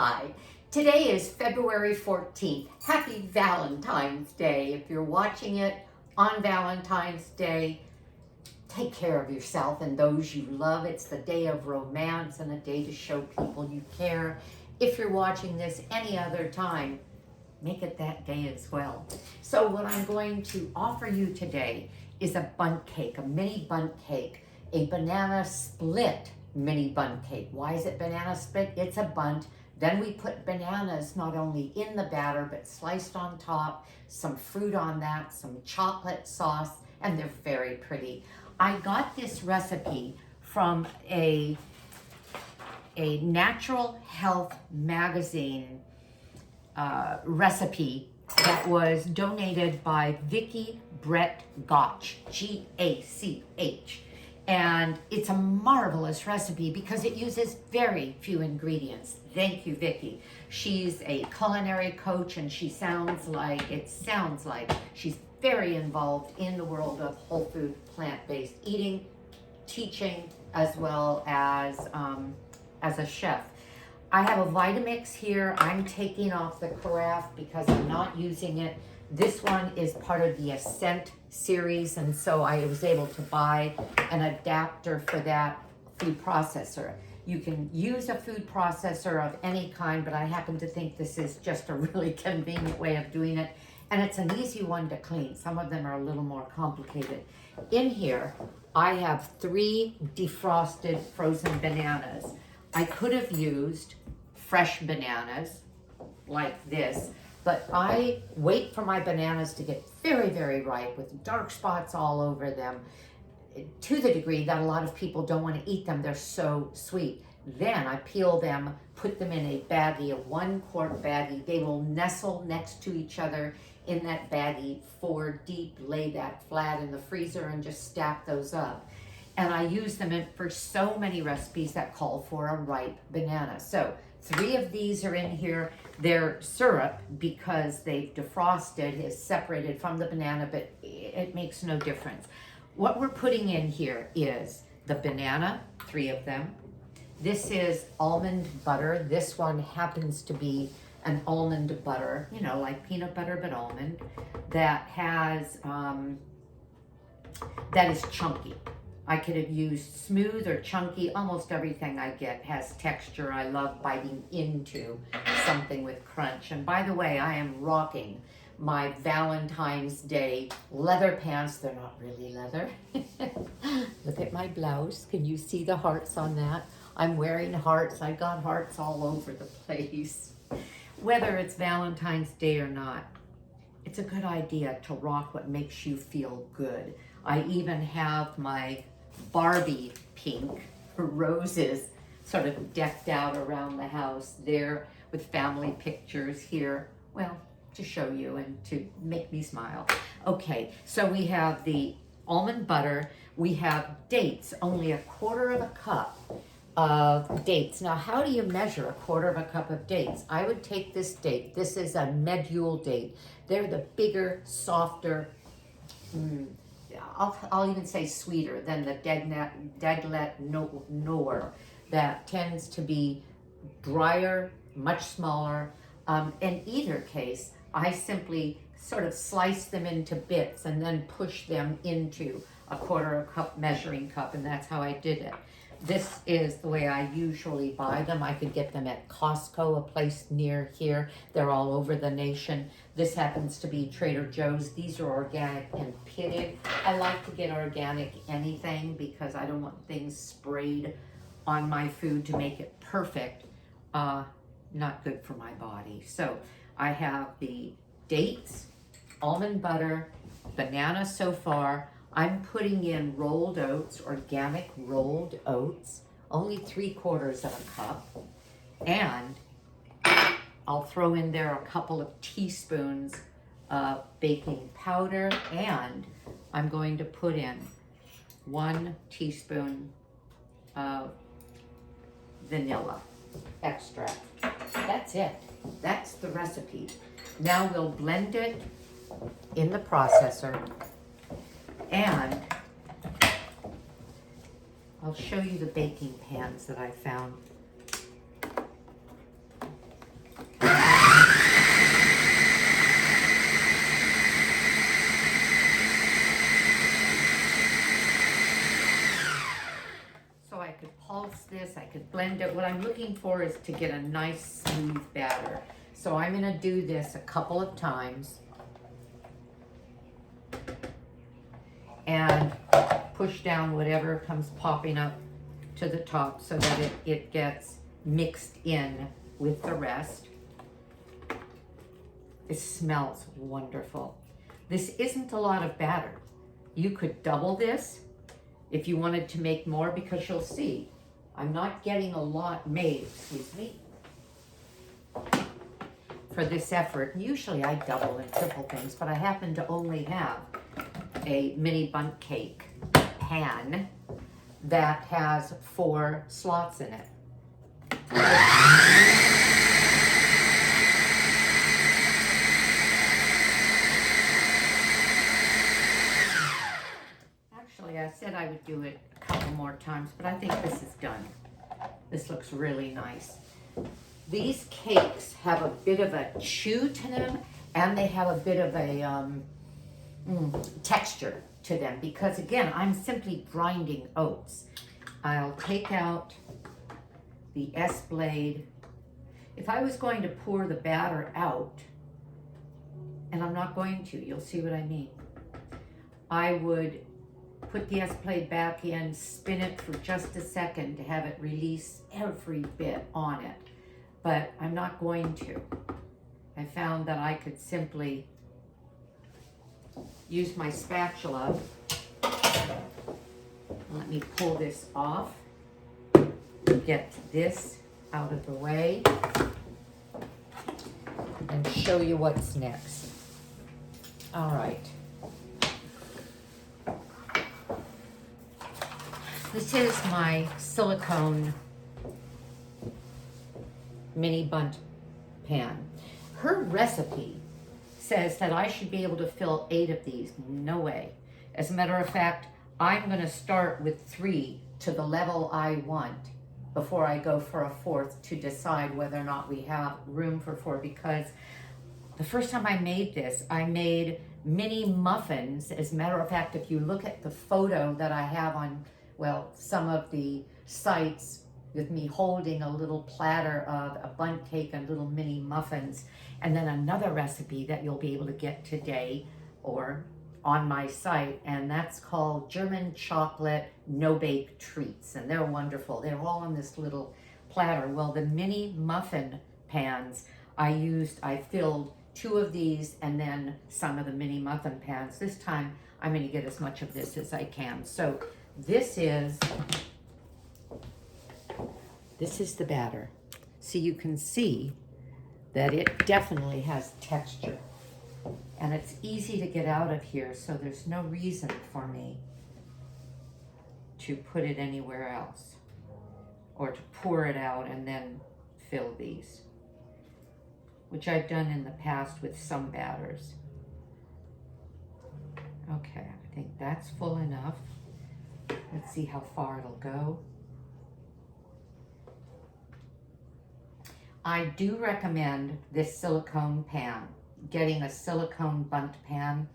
Hi, today is February 14th. Happy Valentine's Day. If you're watching it on Valentine's Day, take care of yourself and those you love. It's the day of romance and a day to show people you care. If you're watching this any other time, make it that day as well. So what I'm going to offer you today is a bundt cake, a mini bundt cake, a banana split mini bundt cake. Why is it banana split? It's a bundt. Then we put bananas not only in the batter, but sliced on top, some fruit on that, some chocolate sauce, and they're very pretty. I got this recipe from a natural health magazine recipe that was donated by Vicki Brett-Gach, G-A-C-H. And it's a marvelous recipe because it uses very few ingredients. Thank you, Vicki. She's a culinary coach and it sounds like she's very involved in the world of whole food, plant-based eating, teaching, as well as a chef. I have a Vitamix here. I'm taking off the carafe because I'm not using it. This one is part of the Ascent series, and so I was able to buy an adapter for that food processor. You can use a food processor of any kind, but I happen to think this is just a really convenient way of doing it, and it's an easy one to clean. Some of them are a little more complicated. In here, I have 3 defrosted frozen bananas. I could have used fresh bananas like this, but I wait for my bananas to get very, very ripe with dark spots all over them to the degree that a lot of people don't want to eat them. They're so sweet. Then I peel them, put them in a baggie, a 1-quart baggie. They will nestle next to each other in that baggie 4 deep. Lay that flat in the freezer and just stack those up. And I use them for so many recipes that call for a ripe banana. So 3 of these are in here. Their syrup, because they've defrosted, is separated from the banana, but it makes no difference. What we're putting in here is the banana, 3 of them. This is almond butter. This one happens to be an almond butter, you know, like peanut butter, but almond, that has, that is chunky. I could have used smooth or chunky. Almost everything I get has texture. I love biting into something with crunch. And by the way, I am rocking my Valentine's Day leather pants. They're not really leather. Look at my blouse. Can you see the hearts on that? I'm wearing hearts. I got hearts all over the place. Whether it's Valentine's Day or not, it's a good idea to rock what makes you feel good. I even have my Barbie pink roses sort of decked out around the house there with family pictures here, well, to show you and to make me smile. Okay, so we have the almond butter, we have dates, only 1/4 cup of dates. Now, how do you measure 1/4 cup of dates? I would take this date. This is a medjool date. They're the bigger, softer, I'll even say sweeter than the Deglet Noor that tends to be drier, much smaller. In either case, I simply sort of slice them into bits and then push them into a 1/4 cup measuring cup, and that's how I did it. This is the way I usually buy them. I could get them at Costco, a place near here. They're all over the nation. This happens to be Trader Joe's. These are organic and pitted. I like to get organic anything because I don't want things sprayed on my food to make it perfect. Not good for my body. So I have the dates, almond butter, banana so far. I'm putting in rolled oats, organic rolled oats, only 3/4 cup. And I'll throw in there a couple of teaspoons of baking powder, and I'm going to put in 1 teaspoon of vanilla extract. That's it. That's the recipe. Now we'll blend it in the processor, and I'll show you the baking pans that I found. could blend it. What I'm looking for is to get a nice smooth batter. So I'm gonna do this a couple of times and push down whatever comes popping up to the top so that it gets mixed in with the rest. It smells wonderful. This isn't a lot of batter. You could double this if you wanted to make more, because you'll see I'm not getting a lot made, excuse me, for this effort. Usually I double and triple things, but I happen to only have a mini bundt cake pan that has 4 slots in it. Actually, I said I would do it a couple more times, but I think this is done. This looks really nice. These cakes have a bit of a chew to them, and they have a bit of a texture to them, because again, I'm simply grinding oats. I'll take out the S-blade. If I was going to pour the batter out, and I'm not going to, you'll see what I mean. I would put the S-blade back in, spin it for just a second to have it release every bit on it. But I'm not going to. I found that I could simply use my spatula. Let me pull this off. Get this out of the way and show you what's next. All right. This is my silicone mini bundt pan. Her recipe says that I should be able to fill 8 of these. No way. As a matter of fact, I'm going to start with 3 to the level I want before I go for a 4th to decide whether or not we have room for 4, because the first time I made this, I made mini muffins. As a matter of fact, if you look at the photo that I have on, well, some of the sites with me holding a little platter of a bundt cake and little mini muffins, and then another recipe that you'll be able to get today or on my site, and that's called German chocolate no-bake treats, and they're wonderful. They're all on this little platter. Well, the mini muffin pans I filled 2 of these and then some of the mini muffin pans. This time I'm going to get as much of this as I can. So this is the batter. So you can see that it definitely has texture. And it's easy to get out of here, so there's no reason for me to put it anywhere else or to pour it out and then fill these, which I've done in the past with some batters. Okay, I think that's full enough. Let's see how far it'll go. I do recommend this silicone pan, getting a silicone bundt pan,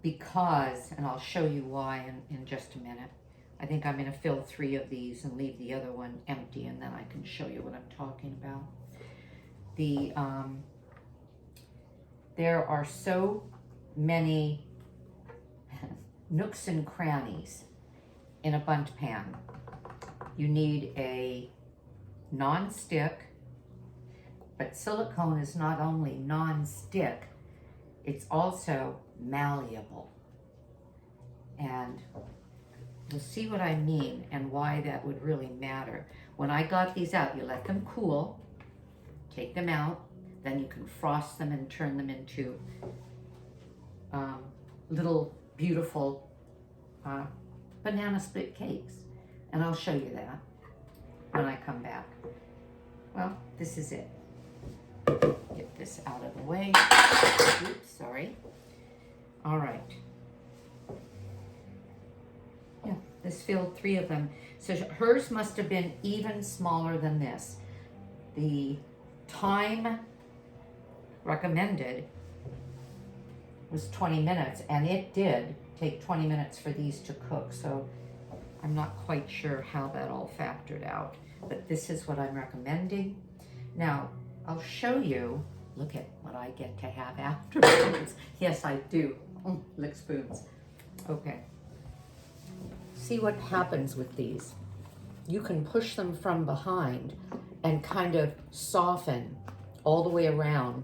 because, and I'll show you why in just a minute. I think I'm going to fill 3 of these and leave the other one empty, and then I can show you what I'm talking about. There are so many nooks and crannies in a bundt pan. You need a non-stick, but silicone is not only non-stick, it's also malleable. And you'll see what I mean and why that would really matter. When I got these out, you let them cool, take them out, then you can frost them and turn them into little beautiful banana split cakes. And I'll show you that when I come back. Well, this is it. Get this out of the way. Oops, sorry. All right. Yeah, this filled 3 of them. So hers must have been even smaller than this. The time recommended was 20 minutes, and it did take 20 minutes for these to cook, so I'm not quite sure how that all factored out. but this is what I'm recommending. Now, I'll show you, look at what I get to have afterwards. Yes, I do. Lick spoons. Okay. See what happens with these. You can push them from behind and kind of soften all the way around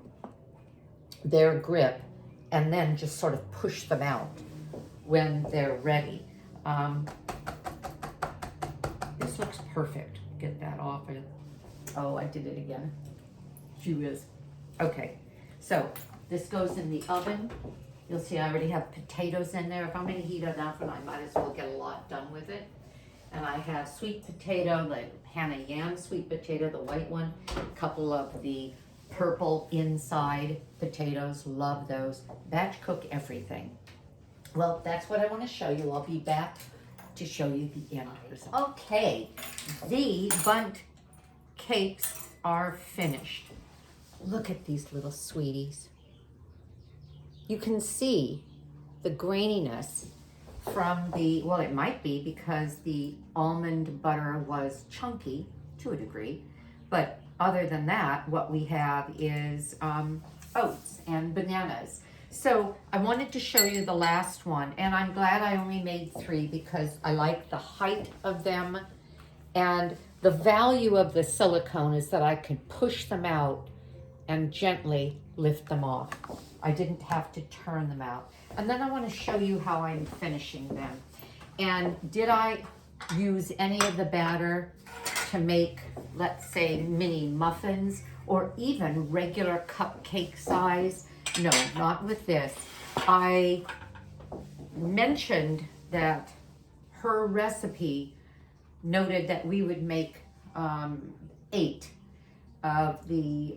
their grip, and then just sort of push them out when they're ready. This looks perfect. Get that off. Oh, I did it again. She whiz. Okay, so this goes in the oven. You'll see I already have potatoes in there. If I'm going to heat it up, and I might as well get a lot done with it. And I have sweet potato, the Hannah Yam sweet potato, the white one. A couple of the purple inside potatoes. Love those. Batch cook everything. Well, that's what I want to show you. I'll be back to show you the end result. Okay, the Bundt cakes are finished. Look at these little sweeties. You can see the graininess from the, well, it might be because the almond butter was chunky to a degree, but other than that, what we have is oats and bananas. So I wanted to show you the last one, and I'm glad I only made 3 because I like the height of them, and the value of the silicone is that I could push them out and gently lift them off. I didn't have to turn them out. And then I want to show you how I'm finishing them. And did I use any of the batter to make, let's say, mini muffins or even regular cupcake size? No, not with this. I mentioned that her recipe noted that we would make 8 of the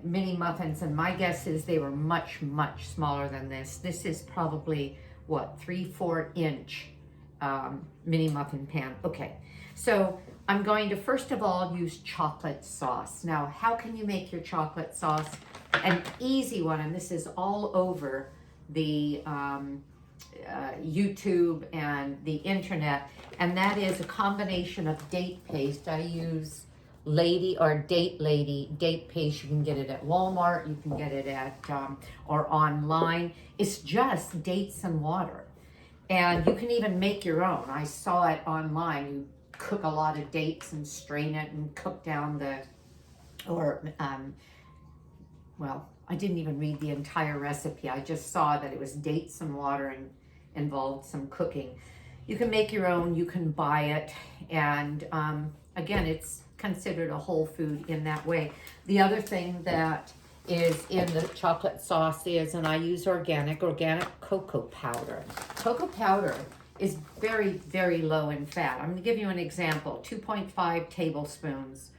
mini muffins, and my guess is they were much, much smaller than this. This is probably, what, 3-4 inch mini muffin pan. Okay, so I'm going to first of all use chocolate sauce. Now, how can you make your chocolate sauce? An easy one, and this is all over the YouTube and the internet, and that is a combination of date paste. I use date paste. You can get it at Walmart, you can get it at or online. It's just dates and water, and you can even make your own. I saw it online. You cook a lot of dates and strain it and cook down the, or well, I didn't even read the entire recipe. I just saw that it was dates and water and involved some cooking. You can make your own, you can buy it, and again, it's considered a whole food in that way. The other thing that is in the chocolate sauce is, and I use organic cocoa powder. Cocoa powder is very, very low in fat. I'm going to give you an example. 2.5 tablespoons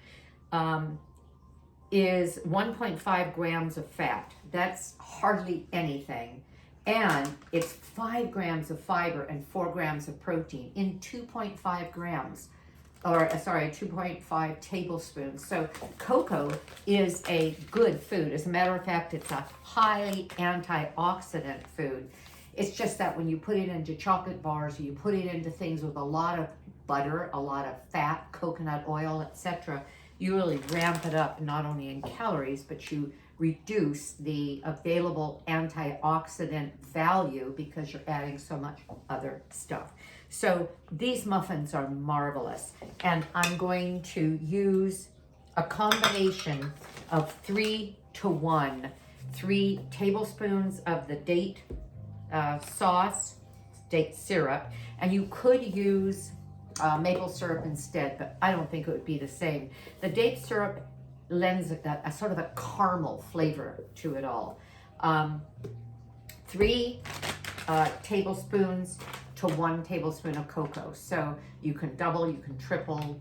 is 1.5 grams of fat. That's hardly anything. And it's 5 grams of fiber and 4 grams of protein in 2.5 grams. Or sorry, 2.5 tablespoons. So cocoa is a good food. As a matter of fact, it's a highly antioxidant food. It's just that when you put it into chocolate bars, or you put it into things with a lot of butter, a lot of fat, coconut oil, etc., you really ramp it up, not only in calories, but you reduce the available antioxidant value because you're adding so much other stuff. So these muffins are marvelous, and I'm going to use a combination of 3 to 1, 3 tablespoons of the date sauce, date syrup, and you could use maple syrup instead, but I don't think it would be the same. The date syrup lends a sort of a caramel flavor to it all. 3 tablespoons to 1 tablespoon of cocoa. So you can double, you can triple,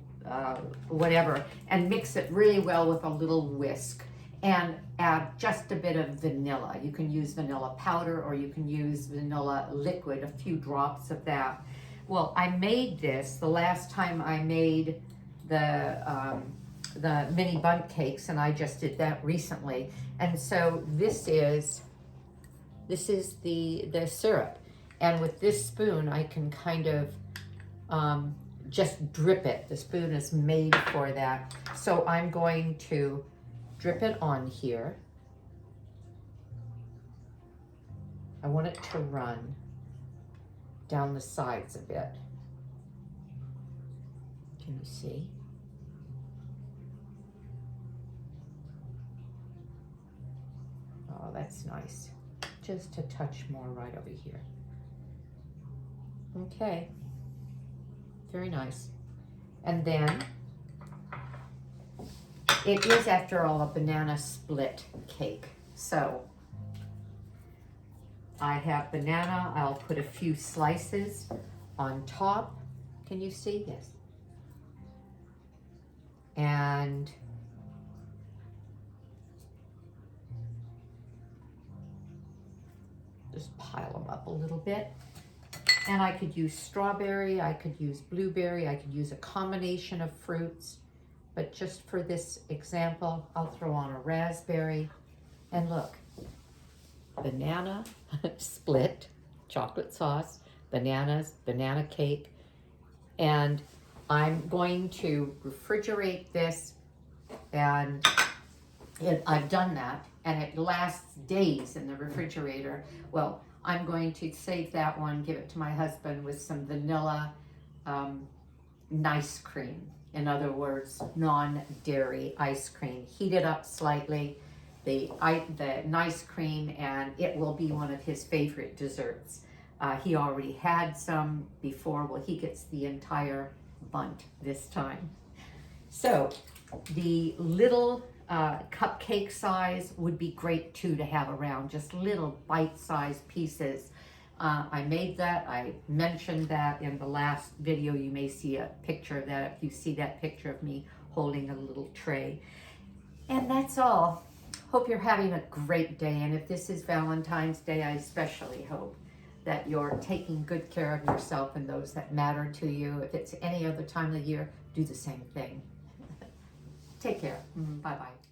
whatever, and mix it really well with a little whisk, and add just a bit of vanilla. You can use vanilla powder, or you can use vanilla liquid, a few drops of that. Well, I made this the last time I made the mini Bundt cakes, and I just did that recently. And so this is the syrup. And with this spoon, I can kind of just drip it. The spoon is made for that. So I'm going to drip it on here. I want it to run down the sides a bit. Can you see? Oh, that's nice. Just a touch more right over here. Okay. Very nice. And then it is, after all, a banana split cake. So I have banana. I'll put a few slices on top. Can you see? Yes. And just pile them up a little bit. And I could use strawberry, I could use blueberry, I could use a combination of fruits. But just for this example, I'll throw on a raspberry. And look, banana split, chocolate sauce, bananas, banana cake. And I'm going to refrigerate this, and I've done that, and it lasts days in the refrigerator. Well, I'm going to save that one, give it to my husband with some vanilla nice cream. In other words, non-dairy ice cream. Heat it up slightly, the nice cream, and it will be one of his favorite desserts. He already had some before. Well, he gets the entire Bundt this time. So the little cupcake size would be great too to have around, just little bite-sized pieces. I made that. I mentioned that in the last video. You may see a picture of that if you see that picture of me holding a little tray. And that's all. Hope you're having a great day. And if this is Valentine's Day, I especially hope that you're taking good care of yourself and those that matter to you. If it's any other time of the year, do the same thing. Take care. Bye-bye.